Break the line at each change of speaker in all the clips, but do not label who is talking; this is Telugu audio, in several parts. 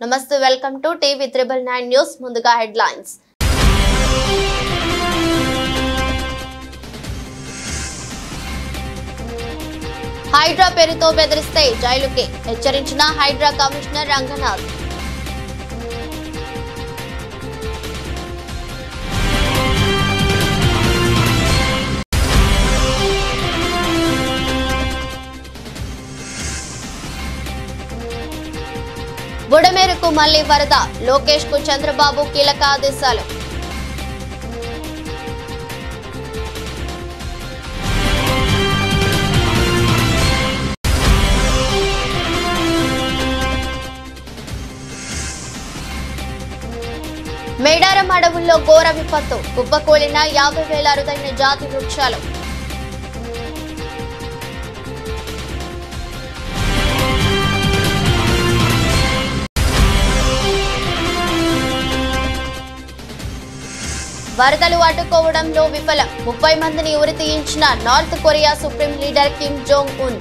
నమస్తే, వెల్కమ్ టు టీవీ 999 న్యూస్. ముందుగా హెడ్లైన్స్. హైడ్రా పేరుతో బెదిరిస్తే జైలుకే హెచ్చరించిన హైడ్రా కమిషనర్ రంగనాథ్. బుడమేరుకు మళ్లీ వరద, లోకేష్ కు చంద్రబాబు కీలక ఆదేశాలు. మేడారం అడవుల్లో ఘోర విపత్తు, కుప్పకూలిన 50,000 అరుదైన జాతి వృక్షాలు. వరదలు అడ్డుకోవడంలో విఫలం, 30 మందిని ఉరి తీయించిన North Korea supreme leader Kim Jong Un.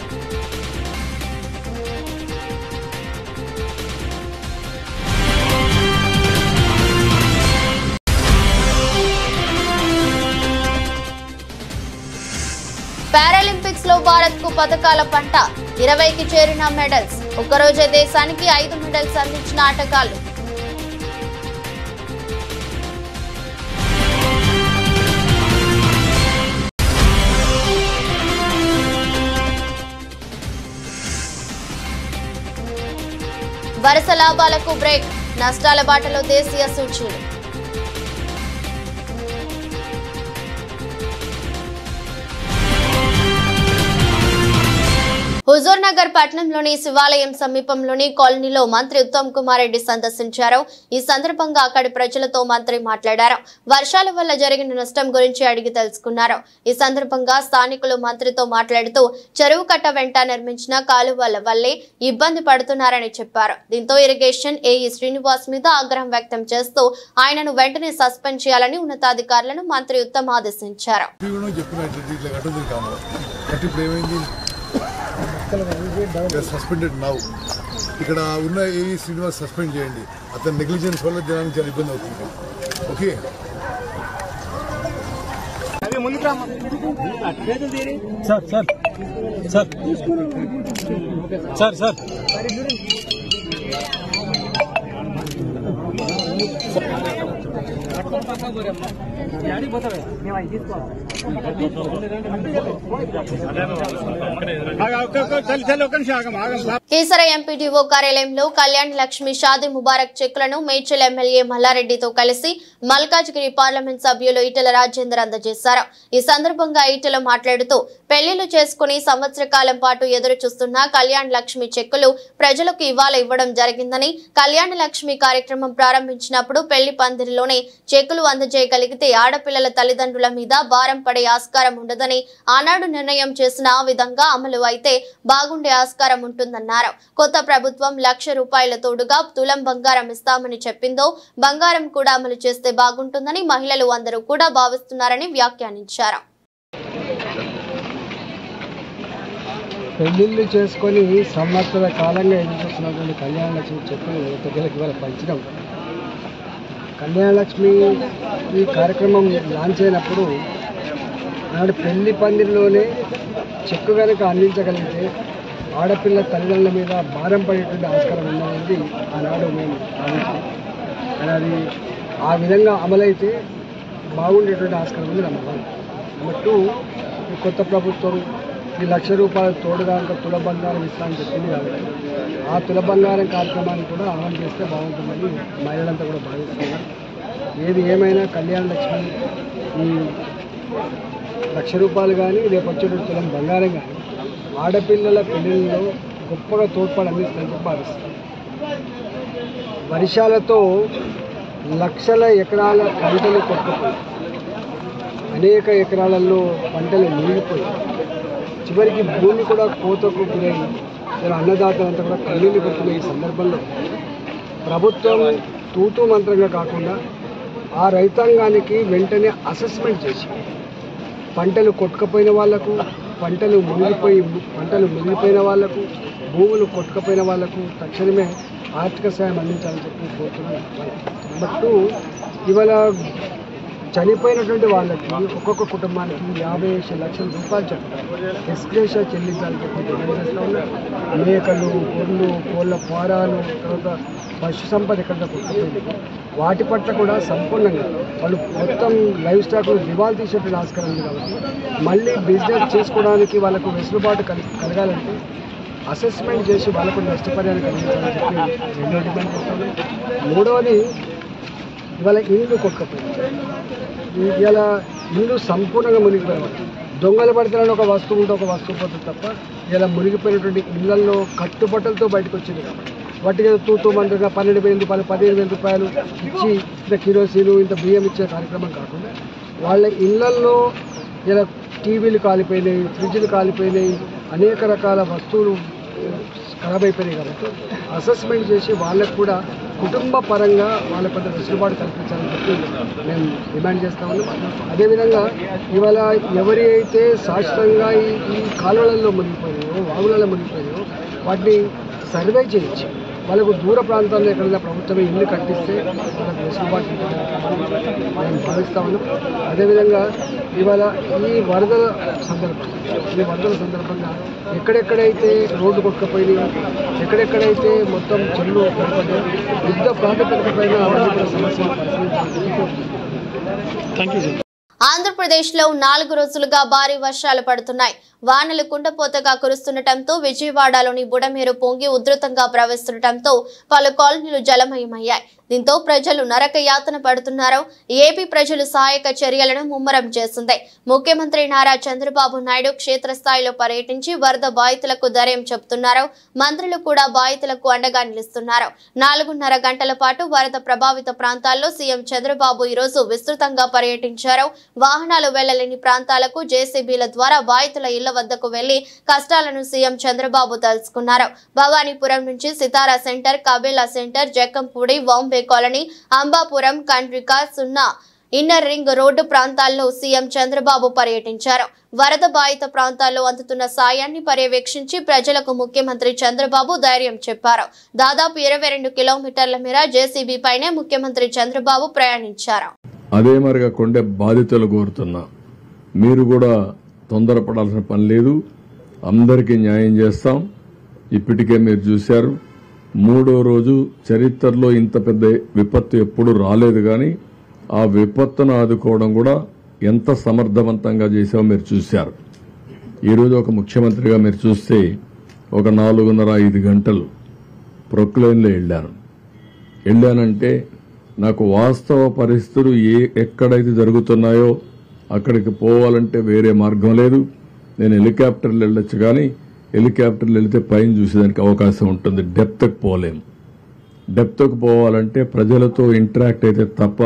Paralympics లో భారత్ కు పథకాల పంట, 20కి చేరిన మెడల్స్. ఒక్కరోజే దేశానికి 5 మెడల్స్ అందించిన ఆటగాళ్లు. వరుస లాభాలకు బ్రేక్, నష్టాల బాటలో దేశీయ సూచీలు. హుజూర్ నగర్ పట్టణంలోని శివాలయం సమీపంలోని కాలనీలో మంత్రి ఉత్తమ్ కుమార్ రెడ్డి సందర్శించారు. ఈ సందర్భంగా అక్కడి ప్రజలతో మంత్రి మాట్లాడారు. వర్షాల వల్ల జరిగిన నష్టం గురించి అడిగి తెలుసుకున్నారు. ఈ సందర్భంగా స్థానికులు మంత్రితో మాట్లాడుతూ చెరువు కట్ట వెంట నిర్మించిన కాలువల వల్లే ఇబ్బంది పడుతున్నారని చెప్పారు. దీంతో ఇరిగేషన్ ఏఈ శ్రీనివాస్ మీద ఆగ్రహం వ్యక్తం చేస్తూ ఆయనను వెంటనే సస్పెండ్ చేయాలని ఉన్నతాధికారులను మంత్రి ఉత్తమ్ ఆదేశించారు.
Suspended now. ఇక్కడ ఉన్న ఏఈ శ్రీనివాస్ సస్పెండ్ చేయండి. అతని నెగ్లిజెన్స్ వల్ల జనానికి చాలా ఇబ్బంది అవుతుంది. Okay,
sir sir
Keesara MPDO కార్యాలయంలో కళ్యాణ్ లక్ష్మి షాదీ ముబారక్ చెక్కులను మేడ్చల్ ఎమ్మెల్యే మల్లారెడ్డితో కలిసి మల్కాజ్గిరి పార్లమెంట్ సభ్యులు ఈటెల రాజేందర్ అందజేశారు. ఈ సందర్భంగా ఈటెల మాట్లాడుతూ పెళ్లిళ్లు చేసుకుని సంవత్సర కాలం పాటు ఎదురు చూస్తున్న కళ్యాణ్ లక్ష్మి చెక్కులు ప్రజలకు ఇవాళ ఇవ్వడం జరిగిందని, కళ్యాణ లక్ష్మి కార్యక్రమం ప్రారంభించినప్పుడు పెళ్లి పందిరిలోనే చెక్కులు అందజేయగలిగితే ఆడపిల్లల తల్లిదండ్రుల మీద భారం పడే ఆస్కారం ఉండదని, ఆనాడు నిర్ణయం చేసిన ఆ విధంగా అమలు అయితే బాగుండే ఆస్కారం ఉంటుందన్నారు. కొత్త ప్రభుత్వం ₹1,00,000 తోడుగా తులం బంగారం ఇస్తామని చెప్పిందో బంగారం కూడా అమలు చేస్తే బాగుంటుందని మహిళలు అందరూ కూడా భావిస్తున్నారని వ్యాఖ్యానించారు.
పెళ్లిళ్ళు చేసుకొని సంవత్సర కాలంగా ఎదుర్కొస్తున్నటువంటి కళ్యాణ లక్ష్మి చెక్కులు ప్రజలకు ఇవాళ పంచడం. కళ్యాణ లక్ష్మి ఈ కార్యక్రమం లాంచ్ అయినప్పుడు నాడు పెళ్లి పందిరిలోనే చెక్కు కనుక అందించగలిగితే ఆడపిల్ల తల్లిదండ్రుల మీద భారం పడేటువంటి ఆస్కారం ఉన్నది ఆనాడు మేము భావించాం. కానీ అది ఆ విధంగా అమలైతే బాగుండేటువంటి ఆస్కారం ఉంది. నెంబర్ 1. నెంబర్ 2, ఈ కొత్త ప్రభుత్వం ఈ ₹1,00,000 తోడుగా ఇంకా తుల బంగారం ఇస్తామని చెప్పింది కాబట్టి ఆ తుల బంగారం కార్యక్రమాన్ని కూడా అమలు చేస్తే బాగుంటుందని మహిళలంతా కూడా భావిస్తున్నారు. ఏది ఏమైనా కళ్యాణ లక్ష్మి ఈ ₹1,00,000 కానీ రేపు వచ్చేటువంటి తులం బంగారం కానీ ఆడపిల్లల పెళ్లిళ్ళలో గొప్పగా తోడ్పాటు అందిస్తుందని భావిస్తారు. వర్షాలతో లక్షల ఎకరాల పంటలు కొట్టుకుపోయి అనేక ఎకరాలలో పంటలు మునిగిపోయి చివరికి భూమి కూడా కోతకు గురై అన్నదాతలంతా కూడా కన్నీళ్లు పెట్టుకునే ఈ సందర్భంలో ప్రభుత్వం తూతూ మంత్రంగా కాకుండా ఆ రైతాంగానికి వెంటనే అసెస్మెంట్ చేసి పంటలు కొట్టుకుపోయిన వాళ్లకు పంటలు మునిగిపోయిన వాళ్లకు, భూములు కొట్టుకుపోయిన వాళ్లకు తక్షణమే ఆర్థిక సాయం అందించాలని చెప్పి కోరుతున్నాను. నెంబర్ 2, ఇవాళ చనిపోయినటువంటి వాళ్ళకి ఒక్కొక్క కుటుంబానికి 50 లక్షల రూపాయలు చెప్పారు ఎస్క్రేషియా చెల్లించాలని చెప్పి డిమాండ్ చేస్తూ ఉన్నారు. మేకలు, గొర్రెలు, కోళ్ళ ఫారాలు, తర్వాత పశు సంపద ఎక్కడ కొట్టుకుపోయింది, వాటి పట్ల కూడా సంపూర్ణంగా వాళ్ళు మొత్తం లైవ్ స్టాక్లు దివాలు తీసేటువంటి ఆస్కారం ఉంది. కాబట్టి మళ్ళీ బిజినెస్ చేసుకోవడానికి వాళ్ళకు వెసులుబాటు కలగాలంటే అసెస్మెంట్ చేసి వాళ్ళకు నష్టపరిహారం కలిగించాలని చెప్పి రెండో డిమాండ్ చేస్తాను. మూడవది, ఇవాళ ఇల్లు కొట్టుకుపోయింది. ఇలా ఇల్లు సంపూర్ణంగా మునిగిపోయినాయి. దొంగలు పడతారని ఒక వస్తువు ఉంటే ఒక వస్తువు పోతుంది తప్ప ఇలా మునిగిపోయినటువంటి ఇళ్లలో కట్టుబట్టలతో బయటకు వచ్చింది. కాబట్టి వాటికి తూమంటుగా 12,000 రూపాయలు, 15,000 రూపాయలు ఇచ్చి ఇంత కిరోసిన్, ఇంత బియ్యం ఇచ్చే కార్యక్రమం కాకుండా వాళ్ళ ఇళ్లల్లో ఇలా టీవీలు కాలిపోయినాయి, ఫ్రిడ్జ్లు కాలిపోయినాయి, అనేక రకాల వస్తువులు ఖరాబ్ అయిపోయినాయి. కాబట్టి అసెస్మెంట్ చేసి వాళ్ళకు కూడా కుటుంబ పరంగా వాళ్ళ కొంత వెసులుబాటు కల్పించాలని చెప్పి మేము డిమాండ్ చేస్తా ఉన్నాం. అదేవిధంగా ఇవాళ ఎవరి అయితే శాశ్వతంగా ఈ కాలువలలో మునిగిపోయాయో, వాగులలో మునిగిపోయాయో వాటిని సర్వే చేయించి వాళ్ళకు దూర ప్రాంతాల్లో ఎక్కడైనా ప్రభుత్వమే ఇల్లు కట్టిస్తే వాళ్ళకు వెసులుబాటు మేము భావిస్తా ఉన్నాం. అదేవిధంగా ఇవాళ ఈ వరదల సందర్భంగా ఎక్కడెక్కడైతే రోడ్డు కొట్టుకుపోయినాయి, ఎక్కడెక్కడైతే మొత్తం చెల్లు పడిపడ్డాయి, యుద్ధ ప్రాతిపదిక పైన అవన్నీ సమస్యలు పరిశీలించాలని.
ఆంధ్రప్రదేశ్లో 4 రోజులుగా భారీ వర్షాలు పడుతున్నాయి. వానలు కుండపోతగా కురుస్తుండటంతో విజయవాడలోని బుడమేరు పొంగి ఉధృతంగా ప్రవహిస్తుండటంతో పలు కాలనీలు జలమయమయ్యాయి. దీంతో ప్రజలు నరక యాతన పడుతున్నారు. ఏపీ ప్రజలు సహాయక చర్యలను ముమ్మరం చేస్తుంది. ముఖ్యమంత్రి నారా చంద్రబాబు నాయుడు క్షేత్రస్థాయిలో పర్యటించి వరద బాధితులకు ధైర్యం చెబుతున్నారు. మంత్రులు కూడా బాధితులకు అండగా నిలుస్తున్నారు. 4.5 గంటల పాటు వరద ప్రభావిత ప్రాంతాల్లో సీఎం చంద్రబాబు ఈరోజు విస్తృతంగా పర్యటించారు. వాహనాలు వెళ్లలేని ప్రాంతాలకు జేసీబీల ద్వారా బాధితుల ఇళ్ల వద్దకు వెళ్లి కష్టాలను సీఎం చంద్రబాబు తెలుసుకున్నారు. భవానీపురం నుంచి సితారా centre, కబేలా centre, Jakkampudi, Bombay colony, Ambapuram, Kandrika, సున్నా, ఇన్నర్ రింగ్ రోడ్డు ప్రాంతాల్లో సీఎం చంద్రబాబు పర్యటించారు. వరద బాధిత ప్రాంతాల్లో అందుతున్న సాయాన్ని పర్యవేక్షించి ప్రజలకు ముఖ్యమంత్రి చంద్రబాబు ధైర్యం చెప్పారు. దాదాపు 22 కిలోమీటర్ల మేర జేసీబీ పైనే ముఖ్యమంత్రి చంద్రబాబు ప్రయాణించారు.
అదే మరిగా కొండే బాధితులు కోరుతున్నా, మీరు కూడా తొందరపడాల్సిన పని లేదు. అందరికీ న్యాయం చేస్తాం. ఇప్పటికే మీరు చూశారు, 3వ రోజు చరిత్రలో ఇంత పెద్ద విపత్తు ఎప్పుడు రాలేదు. కానీ ఆ విపత్తును ఆదుకోవడం కూడా ఎంత సమర్థవంతంగా చేసామో మీరు చూశారు. ఈరోజు ఒక ముఖ్యమంత్రిగా మీరు చూస్తే ఒక 4.5 గంటలు ప్రొక్లైన్లో వెళ్ళానంటే నాకు వాస్తవ పరిస్థితులు ఎక్కడైతే జరుగుతున్నాయో అక్కడికి పోవాలంటే వేరే మార్గం లేదు. నేను హెలికాప్టర్లు వెళ్ళొచ్చు, కానీ హెలికాప్టర్లు వెళితే పైన చూసేదానికి అవకాశం ఉంటుంది. డెప్త్కి పోలేము. డెప్త్కి పోవాలంటే ప్రజలతో ఇంటరాక్ట్ అయితే తప్ప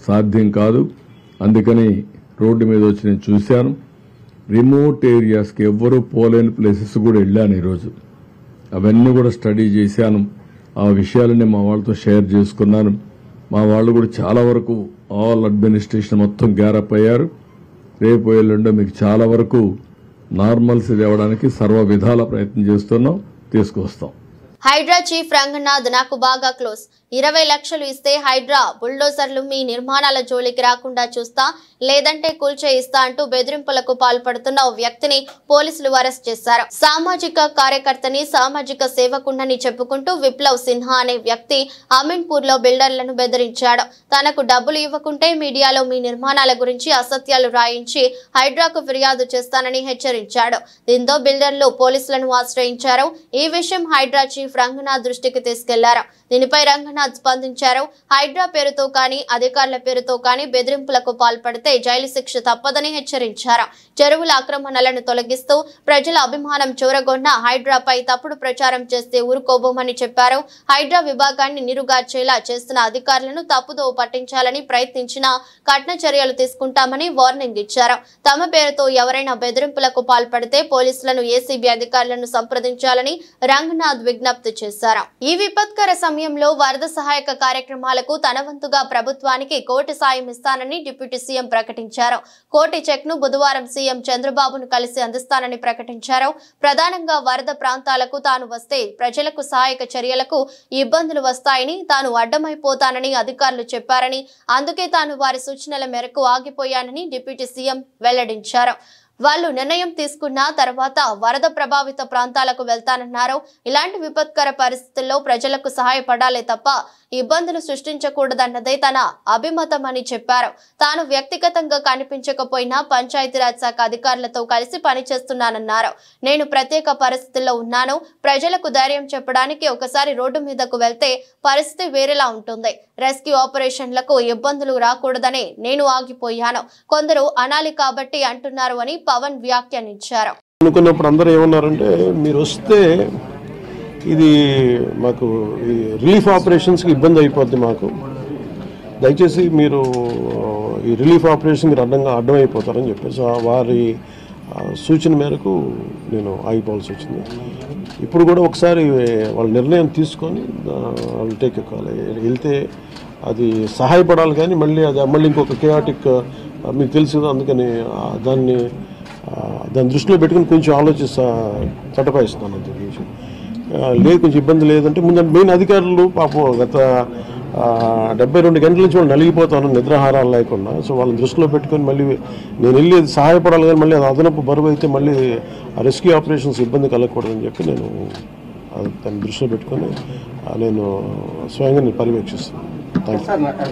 సాధ్యం కాదు. అందుకని రోడ్డు మీద వచ్చి నేను చూశాను. రిమోట్ ఏరియాస్కి ఎవ్వరూ పోలేని ప్లేసెస్ కూడా వెళ్ళాను. ఈరోజు అవన్నీ కూడా స్టడీ చేశాను. ఆ విషయాలన్నీ మా వాళ్ళతో షేర్ చేసుకున్నాను. మా వాళ్ళు కూడా చాలా వరకు ఆల్ అడ్మినిస్ట్రేషన్ మొత్తం గ్యారప్ అయ్యారు. రేపు ఎల్లుండో మీకు చాలా వరకు నార్మల్స్ తేవడానికి సర్వ విధాల ప్రయత్నం చేస్తున్నాం, తీసుకొస్తాం.
హైడ్రా చీఫ్ రంగనాథ్ నాకు బాగా క్లోజ్. 20 లక్షలు ఇస్తే హైడ్రా బుల్డోజర్లు మీ నిర్మాణాల జోలికి రాకుండా చూస్తా, లేదంటే కూల్చేయిస్తా అంటూ బెదిరింపులకు పాల్పడుతున్న ఓ వ్యక్తిని పోలీసులు అరెస్ట్ చేశారు. సామాజిక కార్యకర్తని, సామాజిక సేవకుణ్ణని చెప్పుకుంటూ విప్లవ్ సిన్హా అనే వ్యక్తి అమీన్పూర్ లో బిల్డర్లను బెదిరించాడు. తనకు డబ్బులు ఇవ్వకుంటే మీడియాలో మీ నిర్మాణాల గురించి అసత్యాలు రాయించి హైడ్రాకు ఫిర్యాదు చేస్తానని హెచ్చరించాడు. దీంతో బిల్డర్లు పోలీసులను ఆశ్రయించారు. ఈ విషయం హైడ్రా చీఫ్ రంగనాథ్ దృష్టికి తీసుకెళ్లారు. దీనిపై రంగనాథ్ స్పందించారు. హైడ్రా పేరుతో కానీ అధికారుల పేరుతో కానీ బెదిరింపులకు పాల్పడితే జైలు శిక్ష తప్పదని హెచ్చరించారు. చెరువుల ఆక్రమణలను తొలగిస్తూ ప్రజల అభిమానం చూరగొన్న హైడ్రాపై తప్పుడు ప్రచారం చేస్తే ఊరుకోబోమని చెప్పారు. హైడ్రా విభాగాన్ని నీరుగార్చేలా చేస్తున్న అధికారులను తప్పుదోవ పట్టించాలని ప్రయత్నించినా కఠిన చర్యలు తీసుకుంటామని వార్నింగ్ ఇచ్చారు. తమ పేరుతో ఎవరైనా బెదిరింపులకు పాల్పడితే పోలీసులను, ఏసీబీ అధికారులను సంప్రదించాలని రంగనాథ్ విజ్ఞప్తి విజ్ఞప్తి చేశారు. ఈ విపత్కర సమయంలో వరద సహాయక కార్యక్రమాలకు తన వంతుగా ప్రభుత్వానికి కోటి సాయం ఇస్తానని డిప్యూటీ సీఎం ప్రకటించారు. కోటి చెక్ ను బుధవారం సీఎం చంద్రబాబును కలిసి అందిస్తానని ప్రకటించారు. ప్రధానంగా వరద ప్రాంతాలకు తాను వస్తే ప్రజలకు సహాయక చర్యలకు ఇబ్బందులు వస్తాయని, తాను అడ్డమైపోతానని అధికారులు చెప్పారని, అందుకే తాను వారి సూచనల మేరకు ఆగిపోయానని డిప్యూటీ సీఎం వెల్లడించారు. వాళ్ళు నిర్ణయం తీసుకున్న తర్వాత వరద ప్రభావిత ప్రాంతాలకు వెళ్తానన్నారు. ఇలాంటి విపత్కర పరిస్థితుల్లో ప్రజలకు సహాయపడాలే తప్ప ఇబ్బందులు సృష్టించకూడదన్నదే తన అభిమతమని చెప్పారు. తాను వ్యక్తిగతంగా కనిపించకపోయినా పంచాయతీరాజ్ శాఖ అధికారులతో కలిసి పనిచేస్తున్నానన్నారు. నేను ప్రత్యేక పరిస్థితుల్లో ఉన్నాను. ప్రజలకు ధైర్యం చెప్పడానికి ఒకసారి రోడ్డు మీదకు వెళ్తే పరిస్థితి వేరేలా ఉంటుంది. రెస్క్యూ ఆపరేషన్లకు ఇబ్బందులు రాకూడదని నేను ఆగిపోయాను. కొందరు అనాలి కాబట్టి అంటున్నారు అని పవన్ వ్యాఖ్యానించారు.
అనుకున్నప్పుడు అందరూ ఏమన్నారంటే, మీరు వస్తే ఇది మాకు ఈ రిలీఫ్ ఆపరేషన్స్కి ఇబ్బంది అయిపోద్ది, మాకు దయచేసి మీరు ఈ రిలీఫ్ ఆపరేషన్ మీరు అడ్డమైపోతారని చెప్పేసి వారి సూచన మేరకు నేను ఆగిపోవాల్సి వచ్చింది. ఇప్పుడు కూడా ఒకసారి వాళ్ళ నిర్ణయం తీసుకొని వాళ్ళు టేక్ ఎక్కాలి. వెళ్తే అది సహాయపడాలి కానీ మళ్ళీ ఇంకొక కేయాటిక్ మీకు తెలుసు, అందుకని దాన్ని దృష్టిలో పెట్టుకుని కొంచెం చట్టపాయిస్తాను అంత విషయం లేదు. కొంచెం ఇబ్బంది లేదంటే ముందు మెయిన్ అధికారులు పాపం గత 72 గంటల నుంచి వాళ్ళు నలిగిపోతాను నిద్రాహారాలు లేకుండా. సో వాళ్ళని దృష్టిలో పెట్టుకొని మళ్ళీ నేను వెళ్ళి సహాయపడాలి కానీ మళ్ళీ అది అదనపు బరువు అయితే మళ్ళీ రెస్క్యూ ఆపరేషన్స్ ఇబ్బంది కలగకూడదని చెప్పి నేను దాన్ని దృష్టిలో పెట్టుకొని నేను స్వయంగా నేను పర్యవేక్షిస్తున్నాను.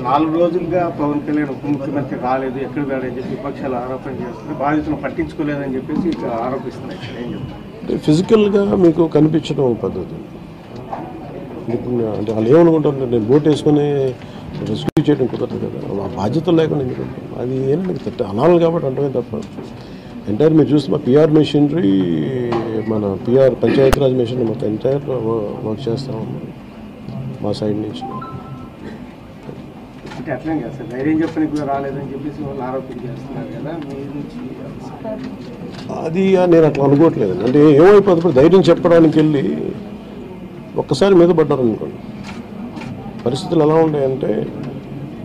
4 రోజులుగా పవన్ కళ్యాణ్ ఉప ముఖ్యమంత్రి రాలేదు, ఎక్కడ వెళ్ళని చెప్పి విపక్షాలు ఆరోపణ చేస్తున్నారు. బాధితులను పట్టించుకోలేదని చెప్పేసి ఆరోపిస్తున్నాయి. ఏం చెప్తారు?
ఫిజికల్గా మీకు కనిపించడం పద్ధతి అంటే వాళ్ళు ఏమనుకుంటారు, నేను బోట్ వేసుకొని రెస్క్యూ చేయడం కుదరదు కదా, ఆ బాధ్యతలు లేకుండా ఎందుకంటే అది ఏంటంటే అనాలి కాబట్టి అంటే తప్ప ఎంటైర్ మీరు చూస్తే మా పిఆర్ మెషినరీ, మన పిఆర్ పంచాయతీరాజ్ మెషినరీ మొత్తం ఎంటైర్ వర్క్ చేస్తాము మా సైడ్ నుంచి.
అంటే అట్లా కదా సార్, ధైర్యం చెప్పని కూడా రాలేదని చెప్పేసి వాళ్ళు ఆరోపణ చేస్తున్నారు కదా మీ నుంచి.
అది నేను అట్లా అనుకోవట్లేదు. అంటే ఏమైపోతుంది, ధైర్యం చెప్పడానికి వెళ్ళి ఒక్కసారి మీద పడ్డారు అనుకోండి. పరిస్థితులు ఎలా ఉన్నాయంటే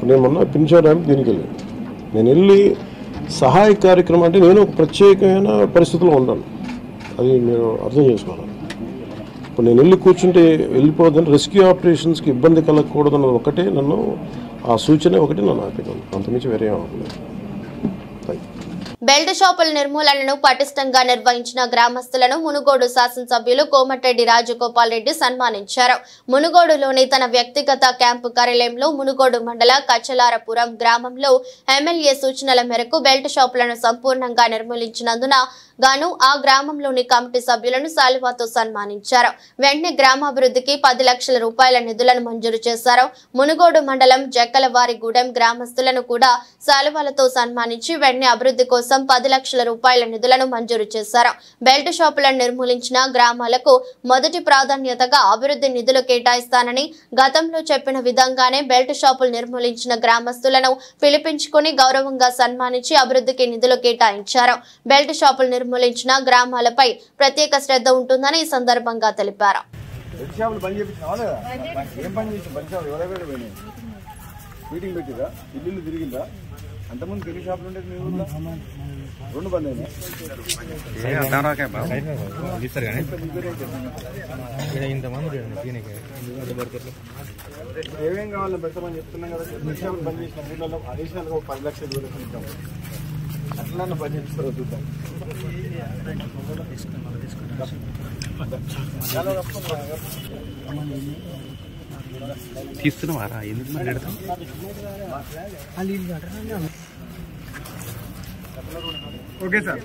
నేను మొన్న పింఛా డ్యామ్ దీనికి వెళ్ళాను. నేను వెళ్ళి సహాయ కార్యక్రమం అంటే నేను ఒక ప్రత్యేకమైన పరిస్థితిలో ఉన్నాను, అది మీరు అర్థం చేసుకోవాలి. ఇప్పుడు నేను వెళ్ళి కూర్చుంటే వెళ్ళిపోవద్దని రెస్క్యూ ఆపరేషన్స్కి ఇబ్బంది కలగకూడదన్నది ఒకటే నన్ను ఆ సూచన ఒకటి నన్ను ఆపేదాన్ని, అంతమించి వేరే అవ్వలేదు.
బెల్ట్ షాపుల నిర్మూలనను పటిష్టంగా నిర్వహించిన గ్రామస్తులను మునుగోడు శాసనసభ్యులు కోమటిరెడ్డి రాజగోపాల్ రెడ్డి సన్మానించారు. మునుగోడులోని తన వ్యక్తిగత క్యాంపు కార్యాలయంలో మునుగోడు మండల కచ్చలారపురం గ్రామంలో ఎమ్మెల్యే సూచనల మేరకు బెల్ట్ షాపులను సంపూర్ణంగా నిర్మూలించినందున గాను ఆ గ్రామంలోని కమిటీ సభ్యులను శాలువాతో సన్మానించారు. వెంటనే గ్రామాభివృద్ధికి 10 లక్షల రూపాయల నిధులను మంజూరు చేశారు. మునుగోడు మండలం జక్కలవారిగూడెం గ్రామస్తులను కూడా శాలువాలతో సన్మానించి వెంటనే అభివృద్ధి కోసం 10 లక్షల రూపాయల నిధులను మంజూరు చేశారు. బెల్ట్ షాపులను నిర్మూలించిన గ్రామాలకు మొదటి ప్రాధాన్యతగా అభివృద్ధి నిధులు కేటాయిస్తానని గతంలో చెప్పిన విధంగానే బెల్ట్ షాపులు నిర్మూలించిన గ్రామస్తులను పిలిపించుకుని గౌరవంగా సన్మానించి అభివృద్ధికి నిధులు కేటాయించారు. బెల్ట్ షాపులు నిర్మూలించిన గ్రామాలపై ప్రత్యేక శ్రద్ధ ఉంటుందని ఈ సందర్భంగా తెలిపారు.
మీటింగ్ పెట్టిరా, ఇల్లు తిరిగిందా? అంతకుముందు పెళ్లి షాపులు ఉండేది మీ ఊళ్ళో 2 బండి అయినా ఏమేం కావాలని పెట్టమని చెప్తున్నాం కదా. పెళ్లి షాపులు బంద్ చేసిన ఊళ్ళలో అడిషనల్గా 10 లక్షలు ఇస్తాం. అట్లా పని చేస్తారో చూద్దాం.
తీస్తున్నావారా ఎందుకు మాట్లాడతాం?
Okay sir.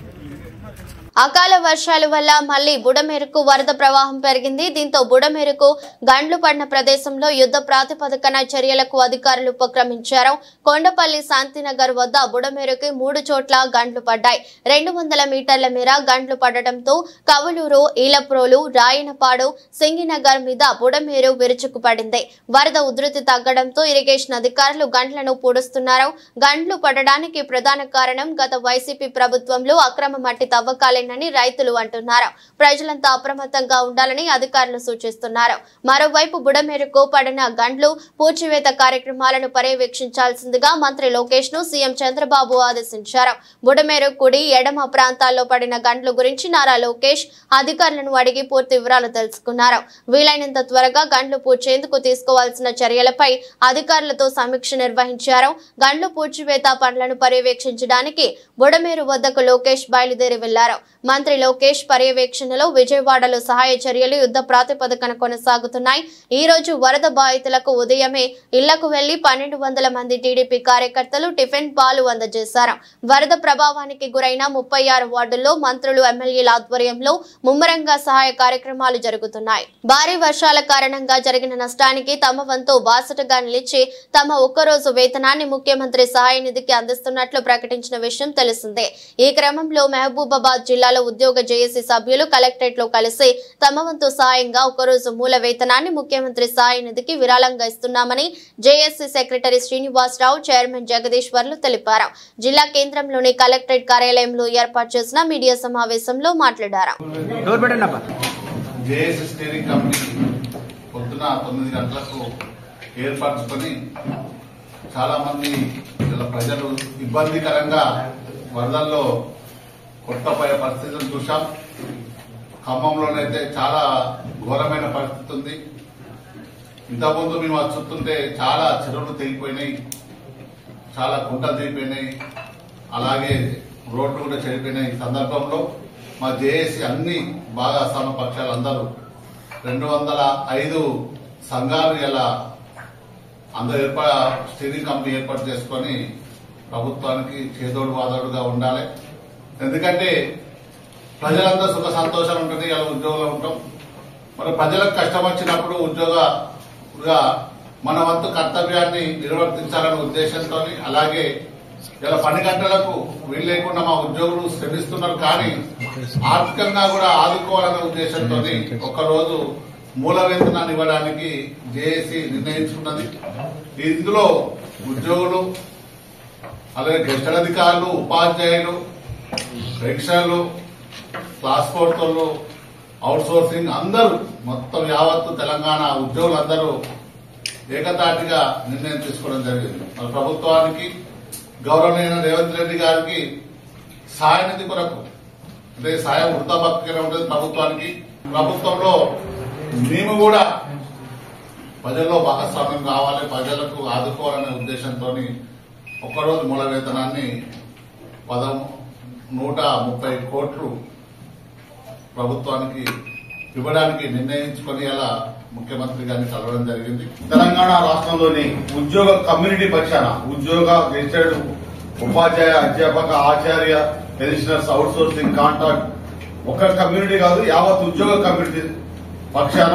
అకాల వర్షాల వల్ల మళ్లీ బుడమేరుకు వరద ప్రవాహం పెరిగింది. దీంతో బుడమేరుకు గండ్లు పడిన ప్రదేశంలో యుద్ధ ప్రాతిపదికన చర్యలకు అధికారులు ఉపక్రమించారు. కొండపల్లి శాంతినగర్ వద్ద బుడమేరుకి 3 చోట్ల గండ్లు పడ్డాయి. 200 మీటర్ల మేర గండ్లు పడటంతో కవులూరు, ఈలప్రోలు, రాయనపాడు, సింగినగర్ మీద బుడమేరు విరుచుకుపడింది. వరద ఉధృతి తగ్గడంతో ఇరిగేషన్ అధికారులు గండ్లను పూడుస్తున్నారు. గండ్లు పడడానికి ప్రధాన కారణం గత వైసీపీ ప్రభుత్వంలో అక్రమ మట్టి తవ్వకాలేనని రైతులు అంటున్నారు. ప్రజలంతా అప్రమత్తంగా ఉండాలని అధికారులు సూచిస్తున్నారు. మరోవైపు బుడమేరుకు పడిన గండ్లు పూడ్చివేత కార్యక్రమాలను పర్యవేక్షించాల్సిందిగా మంత్రి లోకేష్ ను సీఎం చంద్రబాబు ఆదేశించారు. బుడమేరు కుడి ఎడమ ప్రాంతాల్లో పడిన గండ్లు గురించి నారా లోకేష్ అధికారులను అడిగి పూర్తి వివరాలు తెలుసుకున్నారు. వీలైనంత త్వరగా గండ్లు పూడ్చేందుకు తీసుకోవాల్సిన చర్యలపై అధికారులతో సమీక్ష నిర్వహించారు. గండ్లు పూడ్చివేత పనులను పర్యవేక్షించడానికి బుడమేరు వద్దకు లోకేష్ బయలుదేరి వెళ్లారు. మంత్రి లోకేష్ పర్యవేక్షణలో విజయవాడలో సహాయ చర్యలు యుద్ధ ప్రాతిపదికన కొనసాగుతున్నాయి. ఈ రోజు వరద బాధితులకు ఉదయమే ఇళ్లకు వెళ్లి 1200 మంది టీడీపీ కార్యకర్తలు టిఫిన్ పాలు అందజేశారు. వరద ప్రభావానికి గురైన 36 వార్డుల్లో మంత్రులు ఎమ్మెల్యేల ఆధ్వర్యంలో ముమ్మరంగా సహాయ కార్యక్రమాలు జరుగుతున్నాయి. భారీ వర్షాల కారణంగా జరిగిన నష్టానికి తమ వంతు బాసటగా నిలిచి తమ ఒక్కరోజు వేతనాన్ని ముఖ్యమంత్రి సహాయ నిధికి అందిస్తున్నట్లు ప్రకటించిన విషయం తెలిసిందే. ఈ క్రమంలో మహబూబాబాద్ జిల్లాలో ఉద్యోగ జేఏసీ సభ్యులు కలెక్టరేట్ లో కలిసి తమ వంతు సాయంగా ఒకరోజు మూల వేతనాన్ని ముఖ్యమంత్రి సహాయ నిధికి విరాళంగా ఇస్తున్నామని జేఏసీ సెక్రటరీ శ్రీనివాసరావు, చైర్మన్ జగదీశ్వర్లు తెలిపారు. జిల్లా కేంద్రంలోని కలెక్టరేట్ కార్యాలయంలో ఏర్పాటు చేసిన మీడియా సమావేశంలో మాట్లాడారు.
ఏర్పరచుకొని చాలా మంది ప్రజలు ఇబ్బందికరంగా వరదల్లో కొట్టపోయే పరిస్థితులు చూశాం. ఖమ్మంలోనైతే చాలా ఘోరమైన పరిస్థితి ఉంది. ఇంతకుముందు మేము చూస్తుంటే చాలా చెరువులు తెగిపోయినాయి, చాలా కుంటలు తెగిపోయినాయి, అలాగే రోడ్లు కూడా చెడిపోయినాయి. ఈ సందర్భంలో మా జేఏసీ అన్ని భాగస్వామ్య పక్షాలు అందరూ 205 సంఘాలు ఇలా అందరూ స్టీరింగ్ కమిటీ ఏర్పాటు చేసుకుని ప్రభుత్వానికి చేదోడు వాదోడుగా ఉండాలి. ఎందుకంటే ప్రజలంతా సుఖ సంతోషాలు ఉంటుంది, ఇలా ఉద్యోగంలో ఉంటాం. మరి ప్రజలకు కష్టం వచ్చినప్పుడు ఉద్యోగగా మన వంతు కర్తవ్యాన్ని నిర్వర్తించాలనే ఉద్దేశంతో, అలాగే ఇలా 10 గంటలకు వీలు లేకుండా మా ఉద్యోగులు శ్రమిస్తున్నారు, కానీ ఆర్థికంగా కూడా ఆదుకోవాలనే ఉద్దేశంతో ఒక్కరోజు మూల వేతనాన్ని ఇవ్వడానికి జేఏసీ నిర్ణయించుకున్నది. ఇందులో ఉద్యోగులు, అలాగే గెస్టెడ్ అధికారులు, ఉపాధ్యాయులు, పెన్షన్లు, ట్రాన్స్పోర్ట్ వాళ్ళు, అవుట్ సోర్సింగ్ అందరూ మొత్తం యావత్తు తెలంగాణ ఉద్యోగులందరూ ఏకతాటిగా నిర్ణయం తీసుకోవడం జరిగింది. మన ప్రభుత్వానికి గౌరవనీయ రేవంత్ రెడ్డి గారికి సహాయ నిధి కొరకు, అంటే సాయం వృత్తాపత్రికగా ఉంటుంది ప్రభుత్వానికి. ప్రభుత్వంలో మేము కూడా ప్రజల్లో భాగస్వామ్యం కావాలి, ప్రజలకు ఆదుకోవాలనే ఉద్దేశంతో ఒక్కరోజు మూల వేతనాన్ని 130 కోట్లు ప్రభుత్వానికి ఇవ్వడానికి నిర్ణయించుకుని అలా ముఖ్యమంత్రి గారిని కలవడం జరిగింది.
తెలంగాణ రాష్ట్రంలోని ఉద్యోగ కమ్యూనిటీ పక్షాన ఉద్యోగ గెస్టెడ్ ఉపాధ్యాయ, అధ్యాపక, ఆచార్య, పెన్షనర్స్, అవుట్ సోర్సింగ్, కాంట్రాక్ట్ ఒక కమ్యూనిటీ కాదు, యావత్ ఉద్యోగ కమ్యూనిటీ పక్షాన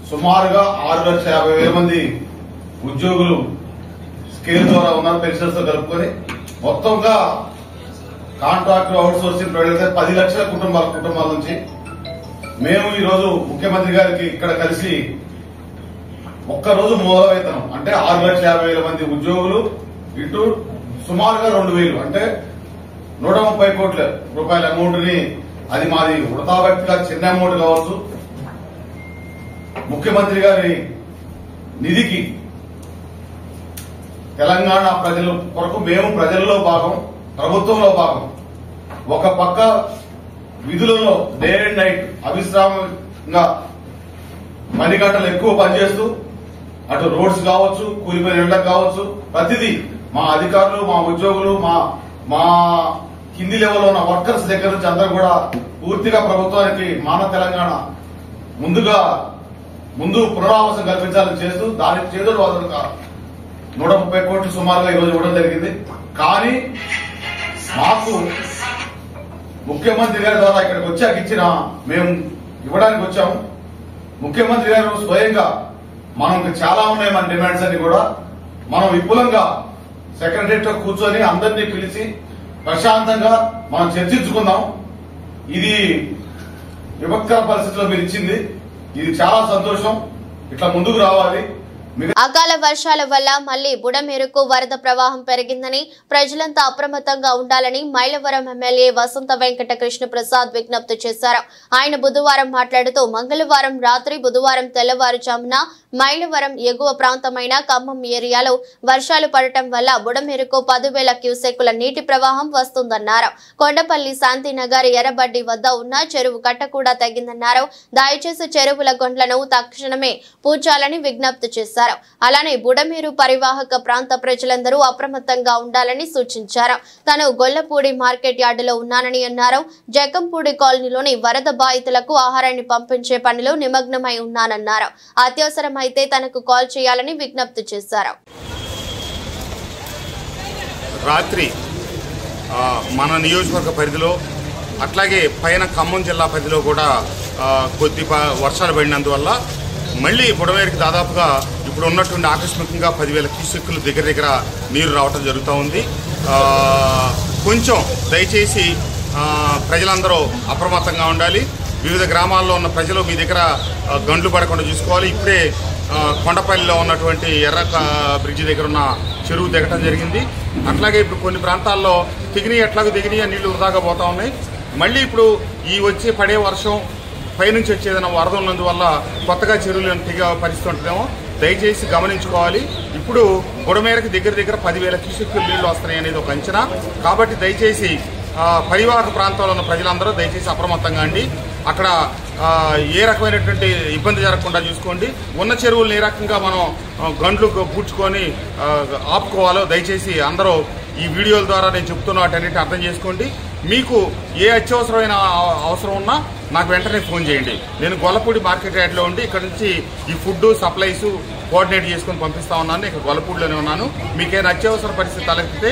సుమారుగా 6,50,000 మంది ఉద్యోగులు స్కేల్ ద్వారా ఉన్నారు. పెన్షన్స్ తో కలుపుకొని మొత్తంగా కాంట్రాక్ట్, అవుట్ సోర్సింగ్ ప్రజలైతే 10 లక్షల కుటుంబాల నుంచి మేము ఈ రోజు ముఖ్యమంత్రి గారికి ఇక్కడ కలిసి ఒక్కరోజు మూల వేతనం అంటే 6,50,000 మంది ఉద్యోగులు ఇటు సుమారుగా 2,000 అంటే 130 కోట్ల రూపాయల అమౌంట్ ని, అది మాది వృతాభక్తిగా చిన్న అమౌంట్ కావచ్చు, ముఖ్యమంత్రి గారి నిధికి తెలంగాణ ప్రజల కొరకు మేము ప్రజల్లో భాగం, ప్రభుత్వంలో భాగం. ఒక పక్క విధులలో డే అండ్ నైట్ అవిశ్రామంగా 10 గంటలు ఎక్కువ పనిచేస్తూ అటు రోడ్స్ కావచ్చు, కూలిపోయిన ఇళ్లకు కావచ్చు, ప్రతిదీ మా అధికారులు, మా ఉద్యోగులు, మా కింది లెవెల్లో ఉన్న వర్కర్స్ దగ్గర నుంచి అందరూ కూడా పూర్తిగా ప్రభుత్వానికి మాన తెలంగాణ ముందు పునరావాసం కల్పించాలని చేస్తూ దానికి చేదోడు వాదనగా 130 కోట్లు సుమారుగా ఈరోజు ఇవ్వడం జరిగింది. కానీ మాకు ముఖ్యమంత్రి గారి ద్వారా ఇక్కడికి వచ్చాక ఇచ్చిన మేము ఇవ్వడానికి వచ్చాము. ముఖ్యమంత్రి గారు స్వయంగా మనకు చాలా ఉన్నాయి మన డిమాండ్స్ అన్ని కూడా మనం విపులంగా సెక్రటరియట్ లో కూర్చొని అందరినీ పిలిచి ప్రశాంతంగా మనం చర్చించుకుందాం. ఇది విపత్కర పరిస్థితిలో మీరు ఇచ్చింది, ఇది చాలా సంతోషం, ఇట్లా ముందుకు రావాలి.
అకాల వర్షాల వల్ల మళ్లీ బుడమేరుకు వరద ప్రవాహం పెరిగిందని ప్రజలంతా అప్రమత్తంగా ఉండాలని మైలవరం ఎమ్మెల్యే వసంత వెంకట కృష్ణ ప్రసాద్ విజ్ఞప్తి చేశారు. ఆయన బుధవారం మాట్లాడుతూ మంగళవారం రాత్రి బుధవారం తెల్లవారుజామున మైలవరం ఎగువ ప్రాంతమైన ఖమ్మం ఏరియాలో వర్షాలు పడటం వల్ల బుడమేరుకు 10,000 క్యూసెక్కుల నీటి ప్రవాహం వస్తుందన్నారు. కొండపల్లి శాంతినగర్ ఎర్రబడ్డి వద్ద ఉన్న చెరువు కట్ట కూడా తగ్గిందన్నారు. దయచేసి చెరువుల గొండ్లను తక్షణమే పూడ్చాలని విజ్ఞప్తి చేశారు. అలానే బుడమేరు పరివాహక ప్రాంత ప్రజలందరూ అప్రమత్తంగా ఉండాలని సూచించారు. తాను గొల్లపూడి మార్కెట్ యార్డులో ఉన్నానని అన్నారు. జకంపూడి కాలనీలోని వరద బాధితులకు ఆహారాన్ని పంపించే పనిలో నిమగ్నమై ఉన్నానన్నారు. అత్యవసరమైతే తనకు కాల్ చేయాలని విజ్ఞప్తి చేశారు.
రాత్రి మన నియోజకవర్గ పరిధిలో అట్లాగే పైన ఖమ్మం జిల్లా పరిధిలో కూడా కొద్ది వర్షాలు పడినందువల్ల మళ్ళీ బుడమేరుకి దాదాపుగా ఇప్పుడు ఉన్నటువంటి ఆకస్మికంగా 10,000 క్యూసెక్కులు దగ్గర నీరు రావటం జరుగుతూ ఉంది. కొంచెం దయచేసి ప్రజలందరూ అప్రమత్తంగా ఉండాలి. వివిధ గ్రామాల్లో ఉన్న ప్రజలు మీ దగ్గర గండ్లు పడకుండా చూసుకోవాలి. ఇప్పుడే కొండపల్లిలో ఉన్నటువంటి ఎర్ర బ్రిడ్జి దగ్గర ఉన్న చెరువు దిగటం జరిగింది. అట్లాగే ఇప్పుడు కొన్ని ప్రాంతాల్లో దిగిని నీళ్లు వృధాగా పోతా ఉన్నాయి. మళ్ళీ ఇప్పుడు ఈ వచ్చే పడే వర్షం పైనుంచి వచ్చేదన్న వరద ఉన్నందువల్ల కొత్తగా చెరువులను తెగే పరిస్థితి ఉంటుందేమో దయచేసి గమనించుకోవాలి. ఇప్పుడు బుడమేరకు దగ్గర 10,000 క్యూసెక్కులు నీళ్లు వస్తున్నాయి అనేది ఒక అంచనా. కాబట్టి దయచేసి పరివాహక ప్రాంతాల్లో ఉన్న ప్రజలందరూ దయచేసి అప్రమత్తంగా అండి. అక్కడ ఏ రకమైనటువంటి ఇబ్బంది జరగకుండా చూసుకోండి. ఉన్న చెరువులను ఏ రకంగా మనం గండ్లు పూడ్చుకొని ఆపుకోవాలో దయచేసి అందరూ ఈ వీడియోల ద్వారా నేను చెప్తున్న వాటన్నిటిని అర్థం చేసుకోండి. మీకు ఏ అత్యవసరమైన అవసరం ఉన్నా నాకు వెంటనే ఫోన్ చేయండి. నేను గొల్లపూడి మార్కెట్ యార్డ్లో ఉండి ఇక్కడ నుంచి ఈ ఫుడ్ సప్లైస్ కోఆర్డినేట్ చేసుకుని పంపిస్తా ఉన్నాను. ఇక్కడ గొల్లపూడిలోనే ఉన్నాను. మీకేమైనా అత్యవసర పరిస్థితి తలెత్తితే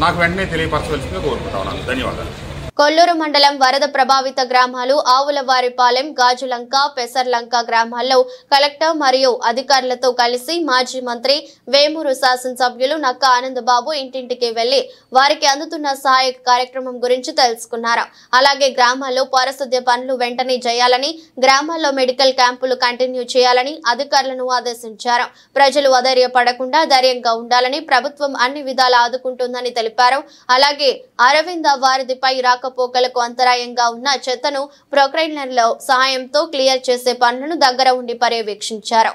నాకు వెంటనే తెలియపరచవలసిందిగా కోరుకుంటా ఉన్నాను. ధన్యవాదాలు.
కొల్లూరు మండలం వరద ప్రభావిత గ్రామాలు ఆవులవారిపాలెం, గాజులంక, పెసర్లంక గ్రామాల్లో కలెక్టర్ మరియు అధికారులతో కలిసి మాజీ మంత్రి వేమూరు శాసనసభ్యులు నక్క ఆనందబాబు ఇంటింటికి వెళ్లి వారికి అందుతున్న సహాయ కార్యక్రమం గురించి తెలుసుకున్నారు. అలాగే గ్రామాల్లో పారిశుద్ధ్య పనులు వెంటనే చేయాలని, గ్రామాల్లో మెడికల్ క్యాంపులు కంటిన్యూ చేయాలని అధికారులను ఆదేశించారు. ప్రజలు అధైర్యపడకుండా ధైర్యంగా ఉండాలని ప్రభుత్వం అన్ని విధాలా ఆదుకుంటుందని తెలిపారు. అలాగే అరవింద వారిదిపై రాకపోకలకు అంతరాయంగా ఉన్న చెత్తను ప్రొక్లైనర్ల సహాయంతో క్లియర్ చేసే పనులను దగ్గర ఉండి పర్యవేక్షించారు.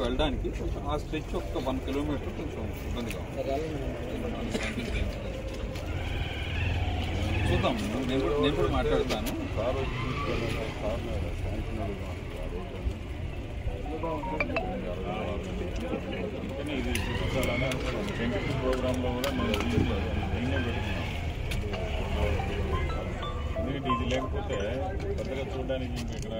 వెళ్ళడానికి ఆ స్ట్రెచ్ ఒక 1 కిలోమీటర్ కొంచెం ఇబ్బందిగా చూద్దాం. నేను కూడా మాట్లాడతాను.
ప్రోగ్రాంలో కూడా నేను ఎందుకంటే ఇది లేకపోతే పెద్దగా చూడడానికి ఇక్కడ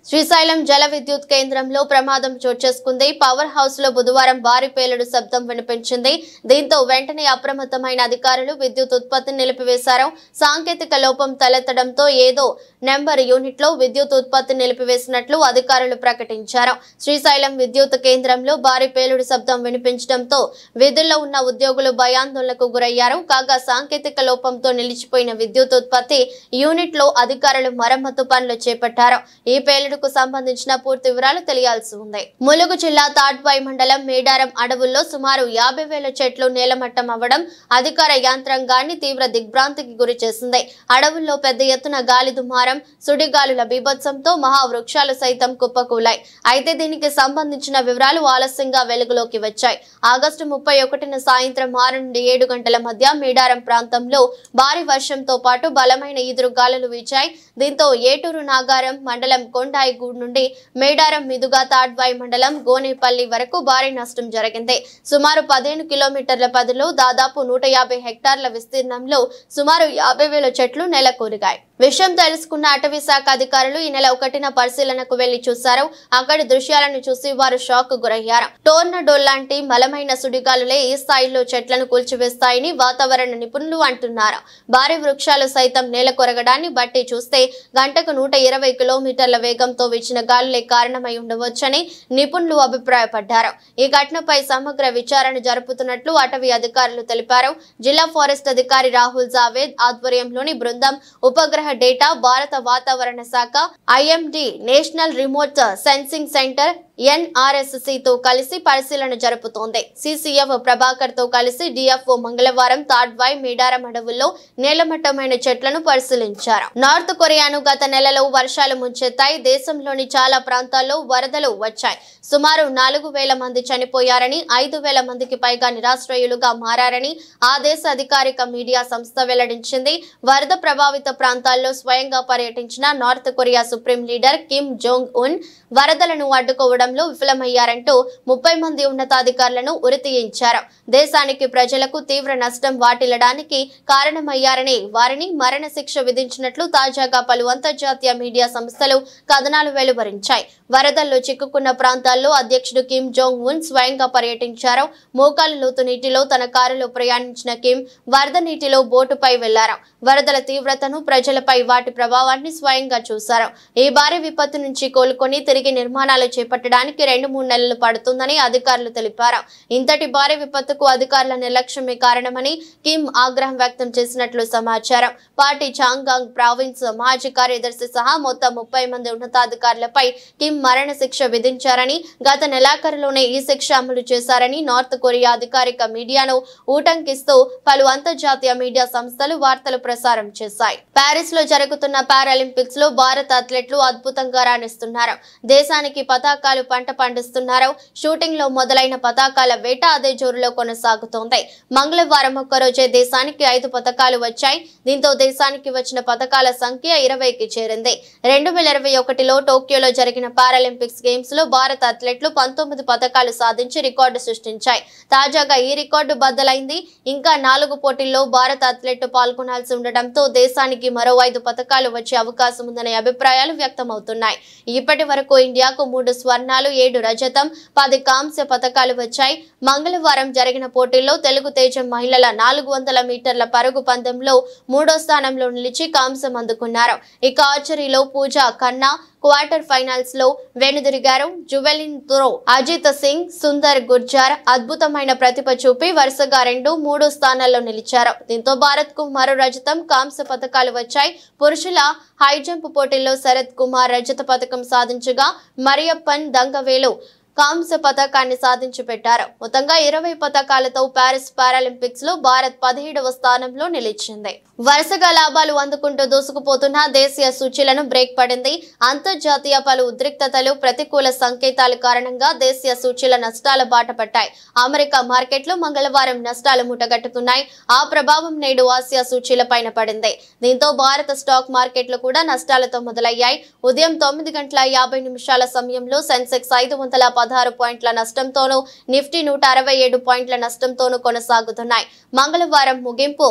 శ్రీశైలం జల విద్యుత్ కేంద్రంలో ప్రమాదం చోటు చేసుకుంది. పవర్ హౌస్ లో బుధవారం భారీ పేలుడు శబ్దం వినిపించింది. దీంతో వెంటనే అప్రమత్తమైన అధికారులు విద్యుత్ ఉత్పత్తిని నిలిపివేశారు. సాంకేతిక లోపం తలెత్తడంతో ఏదో నెంబర్ యూనిట్ లో విద్యుత్ ఉత్పత్తి నిలిపివేసినట్లు అధికారులు ప్రకటించారు. శ్రీశైలం విద్యుత్ కేంద్రంలో భారీ పేలుడు శబ్దం వినిపించడంతో విధుల్లో ఉన్న ఉద్యోగులు భయాందోళనకు గురయ్యారు. కాగా సాంకేతిక లోపంతో నిలిచిపోయిన విద్యుత్ ఉత్పత్తి యూనిట్ లో అధికారులు మరమ్మతు పనులు చేపట్టారు. ఈ పేలుడుకు సంబంధించిన పూర్తి వివరాలు తెలియాల్సి ఉంది. ములుగు జిల్లా తాడ్వాయి మండలం మేడారం అడవుల్లో సుమారు 50,000 చెట్లు నేలమట్టం అవ్వడం అధికార యంత్రాంగాన్ని తీవ్ర దిగ్భ్రాంతికి గురి చేసింది. అడవుల్లో పెద్ద ఎత్తున గాలి దుమారం, సుడిగాలుల బీభత్సంతో మహావృక్షాలు సైతం కుప్పకూలాయి. అయితే దీనికి సంబంధించిన వివరాలు ఆలస్యంగా వెలుగులోకి వచ్చాయి. ఆగస్టు 31న సాయంత్రం 6 నుండి 7 గంటల మధ్య మేడారం ప్రాంతంలో భారీ వర్షంతో పాటు బలమైన ఈదురు గాలులు వీచాయి. దీంతో ఏటూరు నాగారం మండలం కొండాయిగూడ్ నుండి మేడారం మీదుగా తాడ్వాయి మండలం గోనేపల్లి వరకు భారీ నష్టం జరిగింది. సుమారు 15 కిలోమీటర్ల పరిధిలో దాదాపు 150 హెక్టార్ల విస్తీర్ణంలో సుమారు 50,000 చెట్లు నెలకొరిగాయి. విషయం తెలుసుకున్న అటవీ శాఖ అధికారులు ఈ నెల 1న పరిశీలనకు వెళ్లి చూశారు. అక్కడి దృశ్యాలను చూసి వారు షాక్ గురయ్యారు. టోర్నడో లాంటి బలమైన సుడిగాలులే ఈ స్థాయిలో చెట్లను కూల్చివేస్తాయని వాతావరణ నిపుణులు అంటున్నారు. భారీ వృక్షాలు సైతం నేల కొరగడాన్ని బట్టి చూస్తే గంటకు 120 కిలోమీటర్ల వేగంతో వీచిన గాలులే కారణమై ఉండవచ్చని నిపుణులు అభిప్రాయపడ్డారు. ఈ ఘటనపై సమగ్ర విచారణ జరుపుతున్నట్లు అటవీ అధికారులు తెలిపారు. జిల్లా ఫారెస్ట్ అధికారి రాహుల్ జావేద్ ఆధ్వర్యంలోని బృందం ఉపగ్రహ డేటా భారత వాతావరణ శాఖ IMD national remote sensing centre NRSC తో కలిసి పరిశీలన జరుపుతోంది. CCF ప్రభాకర్ తో కలిసి DFO మంగళవారం తాడ్వాయ్ మేడారం అడవుల్లో నేలమట్టమైన చెట్లను పరిశీలించారు. నార్త్ కొరియాను గత నెలలో వర్షాలు ముంచెత్తాయి. దేశంలోని చాలా ప్రాంతాల్లో వరదలు వచ్చాయి. సుమారు 4,000 మంది చనిపోయారని 5,000 మందికి పైగా నిరాశ్రయులుగా మారారని ఆ దేశ అధికారిక మీడియా సంస్థ వెల్లడించింది. వరద ప్రభావిత ప్రాంతాల్లో స్వయంగా పర్యటించిన North Korea supreme leader Kim Jong Un వరదలను అడ్డుకోవడంలో విఫలమయ్యారంటూ 30 మంది ఉన్నతాధికారులను ఉరితీయించారు. దేశానికి ప్రజలకు తీవ్ర నష్టం వాటిల్లడానికి కారణమయ్యారని వారిని మరణశిక్ష విధించినట్లు తాజాగా పలు అంతర్జాతీయ మీడియా సంస్థలు కథనాలు వెలువరించాయి. వరదల్లో చిక్కుకున్న ప్రాంతాల్లో అధ్యక్షుడు కిమ్ జోంగ్ ఉన్ స్వయంగా పర్యటించారు. మోకాలు లోతు నీటిలో తన కారులో ప్రయాణించిన కిమ్ వరద నీటిలో బోటుపై వెళ్లారు. వరదల తీవ్రతను ప్రజలపై వాటి ప్రభావాన్ని స్వయంగా చూశారు. ఈ భారీ విపత్తు నుంచి కోలుకొని తిరిగి నిర్మాణాలు చేపట్టడానికి 2-3 నెలలు పడుతుందని అధికారులు తెలిపారు. ఇంతటి భారీ విపత్తుకు అధికారుల నిర్లక్ష్యమే కారణమని కిమ్ ఆగ్రహం వ్యక్తం చేసినట్లు సమాచారం. పార్టీ చాంగాంగ్ ప్రావిన్స్ మాజీ కార్యదర్శి సహా మొత్తం 30 మంది ఉన్నతాధికారులపై కిమ్ మరణశిక్ష విధించారని, గత నెలాఖరులోనే ఈ శిక్ష అమలు చేశారని నార్త్ కొరియా అధికారిక మీడియాను ఊటంకిస్తూ పలు అంతర్జాతీయ మీడియా సంస్థలు వార్తలు ప్రసారం చేశాయి. ప్యారిస్ లో జరుగుతున్న పారాలింపిక్స్ లో భారత అథ్లెట్లు అద్భుతంగా రాణిస్తున్నారు. దేశానికి పతాకాలు పంట పండిస్తున్నారు. షూటింగ్ లో మొదలైన పతాకాల వేట అదే జోరులో కొనసాగుతోంది. మంగళవారం ఒక్కరోజే దేశానికి 5 పతకాలు వచ్చాయి. దీంతో దేశానికి వచ్చిన పతకాల సంఖ్య 20కి చేరింది. 2021లో టోక్యోలో జరిగిన పారాలింపిక్స్ గేమ్స్ లో భారత అథ్లెట్లు 19 పతకాలు సాధించి రికార్డు సృష్టించాయి. తాజాగా ఈ రికార్డు బద్దలైంది. ఇంకా 4 పోటీల్లో భారత అథ్లెట్లు పాల్గొనాల్సి ఉండటంతో దేశానికి మరో 5 పతకాలు వచ్చే అవకాశం ఉందనే అభిప్రాయాలు వ్యక్తమవుతున్నాయి. ఇప్పటి వరకు ఇండియాకు 3 స్వర్ణాలు, 7 రజతం, 10 కాంస్య పతకాలు వచ్చాయి. మంగళవారం జరిగిన పోటీల్లో తెలుగు తేజం మహిళల 400 మీటర్ల పరుగు పందెంలో 3వ స్థానంలో నిలిచి కాంస్యం అందుకున్నారు. ఇక ఆర్చరీలో పూజా ఖన్నా క్వార్టర్ ఫైనల్స్ లో వెనుదిరిగారు. జువెలిన్ త్రో అజిత్ సింగ్, సుందర్ గుర్జార్ అద్భుతమైన ప్రతిభ చూపి వరుసగా 2, 3 స్థానాల్లో నిలిచారు. దీంతో భారత్ కు మరో రజతం, కాంస్య పతకాలు వచ్చాయి. పురుషుల హై జంప్ పోటీల్లో శరత్ కుమార్ రజత పతకం సాధించగా మరియప్పన్ దంగవేలు కాంస్య పతకాన్ని సాధించి పెట్టారు. మొత్తంగా 20 పతకాలతో ప్యారిస్ పారాలింపిక్స్ లో భారత్ 17వ స్థానంలో నిలిచింది. వరుసగా లాభాలు అందుకుంటూ దూసుకుపోతున్న దేశీయ సూచీలను బ్రేక్ పడింది. అంతర్జాతీయ పలు ఉద్రిక్తతలు, ప్రతికూల సంకేతాల కారణంగా దేశీయ సూచీల నష్టాల బాట పట్టాయి. అమెరికా మార్కెట్లు మంగళవారం నష్టాలు మూటగట్టుకున్నాయి. ఆ ప్రభావం నేడు ఆసియా సూచీలపైన పడింది. దీంతో భారత స్టాక్ మార్కెట్లు కూడా నష్టాలతో మొదలయ్యాయి. ఉదయం 9:50 సమయంలో సెన్సెక్స్ 516 పాయింట్ల నష్టంతోనూ, నిఫ్టీ 167 పాయింట్ల నష్టంతోనూ కొనసాగుతున్నాయి. మంగళవారం ముగింపు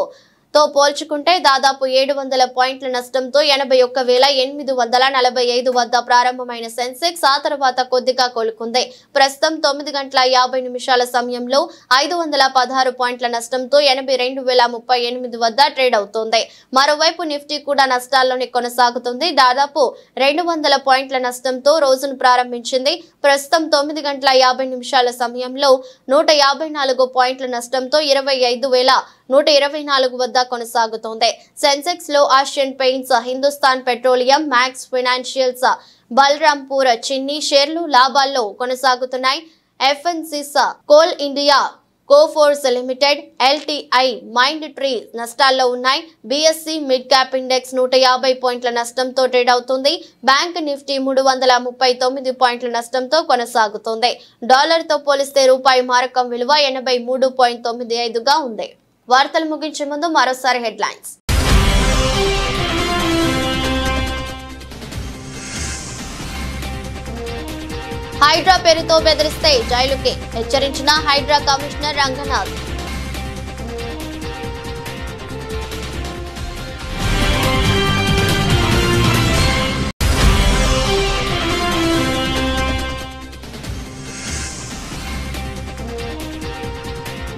తో పోల్చుకుంటే దాదాపు 700 పాయింట్ల నష్టంతో 81,845 వద్ద ప్రారంభమైన సెన్సెక్స్ ఆ తర్వాత కొద్దిగా కోలుకుంది. ప్రస్తుతం 9:50 సమయంలో 516 పాయింట్ల నష్టంతో 82,038 వద్ద ట్రేడ్ అవుతోంది. మరోవైపు నిఫ్టీ కూడా నష్టాల్లోనే కొనసాగుతుంది. దాదాపు 200 పాయింట్ల నష్టంతో రోజును ప్రారంభించింది. ప్రస్తుతం 9:50 సమయంలో 154 పాయింట్ల నష్టంతో 25,124 వద్ద కొనసాగుతోంది. సెన్సెక్స్ లో Asian Paints, Hindustan Petroleum, Max Financials, Balrampur Chini షేర్లు లాభాల్లో కొనసాగుతున్నాయి. FNCs, Coal India, Coforge Limited, LTI, Mindtree నష్టాల్లో ఉన్నాయి. BSE మిడ్ క్యాప్ ఇండెక్స్ 150 పాయింట్ల నష్టంతో ట్రేడ్ అవుతుంది. బ్యాంక్ నిఫ్టీ 339 పాయింట్ల నష్టంతో కొనసాగుతోంది. డాలర్తో పోలిస్తే రూపాయి మారకం విలువ 83.95గా ఉంది. వార్తలు ముగించే ముందు మరోసారి హెడ్లైన్స్. హైడ్రా పేరుతో బెదిరిస్తే జైలుకే హెచ్చరించిన హైడ్రా కమిషనర్ రంగనాథ్.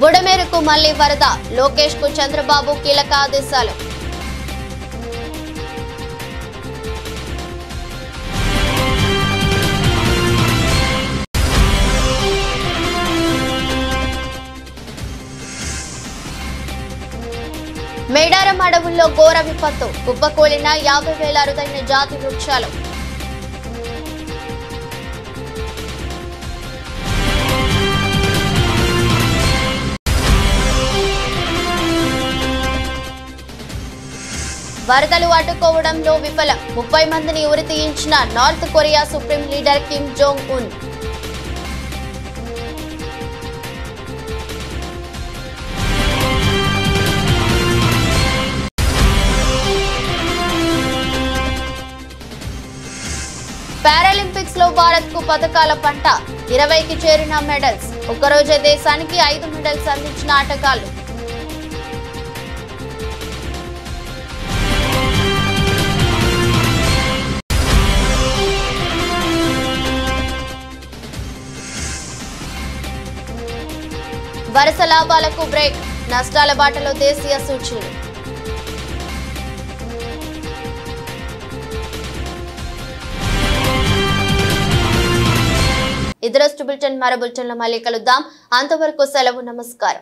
బుడమేరుకు మళ్లీ వరద, లోకేష్ కు చంద్రబాబు కీలక ఆదేశాలు. మేడారం అడవుల్లో అడవుల్లో ఘోర విపత్తు కుప్పకూలిన 50,000 అరుదైన జాతి వృక్షాలు. వరదలు అడ్డుకోవడంలో విఫలం 30 మందిని ఉరి తీయించిన North Korea supreme leader Kim Jong Un. Paralympics లో భారత్ కు పతకాల పంట 20కి చేరిన మెడల్స్. ఒక్కరోజే దేశానికి 5 మెడల్స్ అందించిన ఆటగాళ్లు. వరుస లాభాలకు బ్రేక్ నష్టాల బాటలో దేశీయ సూచీలు. ఇదరస్ట్ బులెటిన్ మరో బులెటిన్లో మళ్ళీ కలుద్దాం. అంతవరకు సెలవు. నమస్కారం.